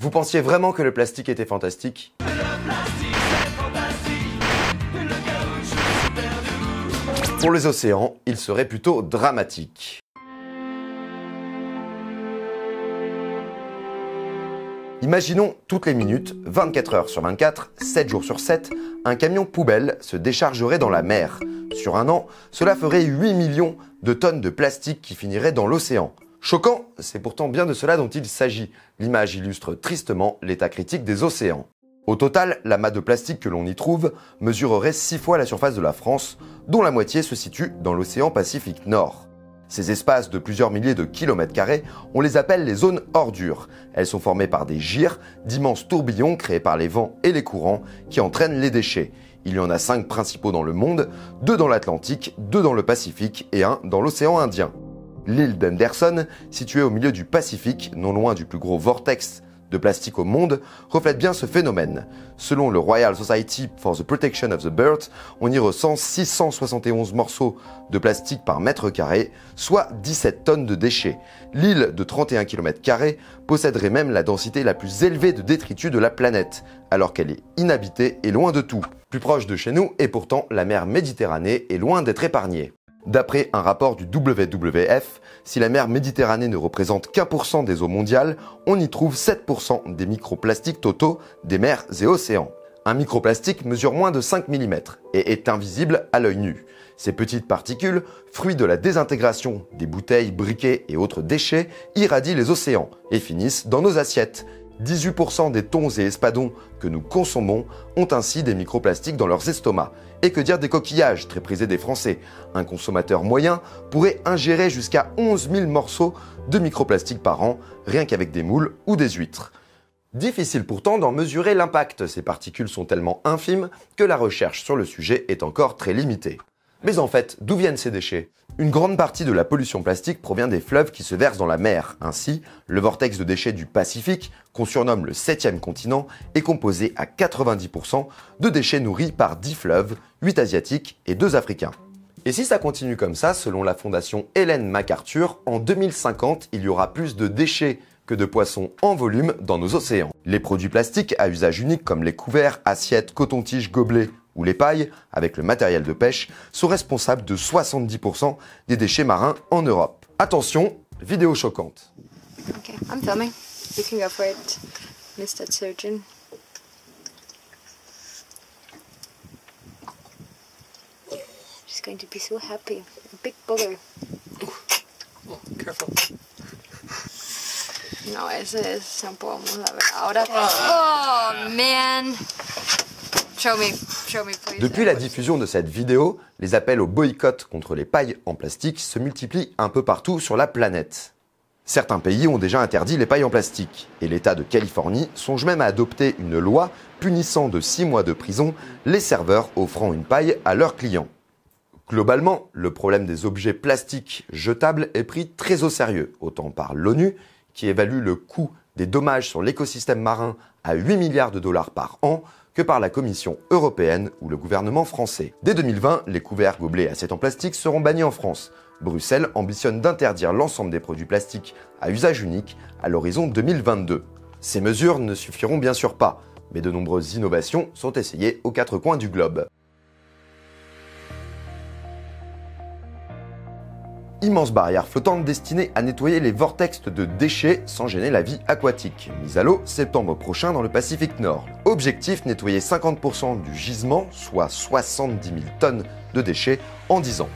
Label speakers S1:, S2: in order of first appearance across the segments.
S1: Vous pensiez vraiment que le plastique était fantastique? Pour les océans, il serait plutôt dramatique. Imaginons toutes les minutes, 24 heures sur 24, 7 jours sur 7, un camion poubelle se déchargerait dans la mer. Sur un an, cela ferait 8 millions de tonnes de plastique qui finiraient dans l'océan. Choquant, c'est pourtant bien de cela dont il s'agit. L'image illustre tristement l'état critique des océans. Au total, l'amas de plastique que l'on y trouve mesurerait 6 fois la surface de la France, dont la moitié se situe dans l'océan Pacifique Nord. Ces espaces de plusieurs milliers de kilomètres carrés, on les appelle les zones ordures. Elles sont formées par des gyres, d'immenses tourbillons créés par les vents et les courants qui entraînent les déchets. Il y en a 5 principaux dans le monde, 2 dans l'Atlantique, 2 dans le Pacifique et 1 dans l'océan Indien. L'île d'Henderson, située au milieu du Pacifique, non loin du plus gros vortex de plastique au monde, reflète bien ce phénomène. Selon le Royal Society for the Protection of the Birds, on y recense 671 morceaux de plastique par mètre carré, soit 17 tonnes de déchets. L'île de 31 km² posséderait même la densité la plus élevée de détritus de la planète, alors qu'elle est inhabitée et loin de tout. Plus proche de chez nous, et pourtant la mer Méditerranée est loin d'être épargnée. D'après un rapport du WWF, si la mer Méditerranée ne représente qu'1% des eaux mondiales, on y trouve 7% des microplastiques totaux des mers et océans. Un microplastique mesure moins de 5 mm et est invisible à l'œil nu. Ces petites particules, fruits de la désintégration des bouteilles, briquets et autres déchets, irradient les océans et finissent dans nos assiettes. 18% des thons et espadons que nous consommons ont ainsi des microplastiques dans leurs estomacs. Et que dire des coquillages, très prisés des Français? Un consommateur moyen pourrait ingérer jusqu'à 11 000 morceaux de microplastiques par an, rien qu'avec des moules ou des huîtres. Difficile pourtant d'en mesurer l'impact, ces particules sont tellement infimes que la recherche sur le sujet est encore très limitée. Mais en fait, d'où viennent ces déchets? Une grande partie de la pollution plastique provient des fleuves qui se versent dans la mer. Ainsi, le vortex de déchets du Pacifique, qu'on surnomme le 7e continent, est composé à 90% de déchets nourris par 10 fleuves, 8 asiatiques et 2 africains. Et si ça continue comme ça, selon la fondation Ellen MacArthur, en 2050, il y aura plus de déchets que de poissons en volume dans nos océans. Les produits plastiques à usage unique comme les couverts, assiettes, coton-tiges, gobelets ou les pailles, avec le matériel de pêche, sont responsables de 70% des déchets marins en Europe. Attention, vidéo choquante.
S2: Okay, I'm filming. You can go for it, Mr. Surgeon. She's going to be so happy. A big booger.
S3: Oh, careful.
S2: No, ese es un poco ahora. Oh, man. Show me, please.
S1: Depuis la diffusion de cette vidéo, les appels au boycott contre les pailles en plastique se multiplient un peu partout sur la planète. Certains pays ont déjà interdit les pailles en plastique, et l'État de Californie songe même à adopter une loi punissant de 6 mois de prison les serveurs offrant une paille à leurs clients. Globalement, le problème des objets plastiques jetables est pris très au sérieux, autant par l'ONU, qui évalue le coût des dommages sur l'écosystème marin à 8 milliards de dollars par an, que par la Commission européenne ou le gouvernement français. Dès 2020, les couverts, gobelets et assiettes en plastique seront bannis en France. Bruxelles ambitionne d'interdire l'ensemble des produits plastiques à usage unique à l'horizon 2022. Ces mesures ne suffiront bien sûr pas, mais de nombreuses innovations sont essayées aux 4 coins du globe. Immense barrière flottante destinée à nettoyer les vortex de déchets sans gêner la vie aquatique. Mise à l'eau septembre prochain dans le Pacifique Nord. Objectif, nettoyer 50% du gisement, soit 70 000 tonnes de déchets en 10 ans.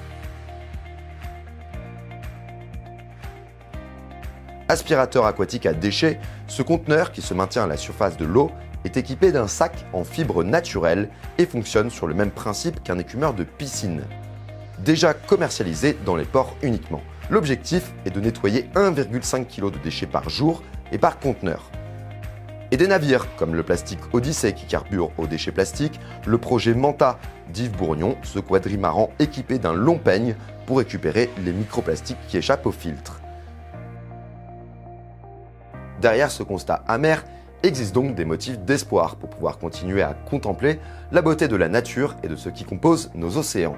S1: Aspirateur aquatique à déchets, ce conteneur qui se maintient à la surface de l'eau est équipé d'un sac en fibre naturelle et fonctionne sur le même principe qu'un écumeur de piscine. Déjà commercialisé dans les ports uniquement. L'objectif est de nettoyer 1,5 kg de déchets par jour et par conteneur. Et des navires, comme le plastique Odyssey qui carbure aux déchets plastiques, le projet Manta d'Yves Bourgnon, ce quadrimaran équipé d'un long peigne pour récupérer les microplastiques qui échappent au filtre. Derrière ce constat amer, existent donc des motifs d'espoir pour pouvoir continuer à contempler la beauté de la nature et de ce qui compose nos océans.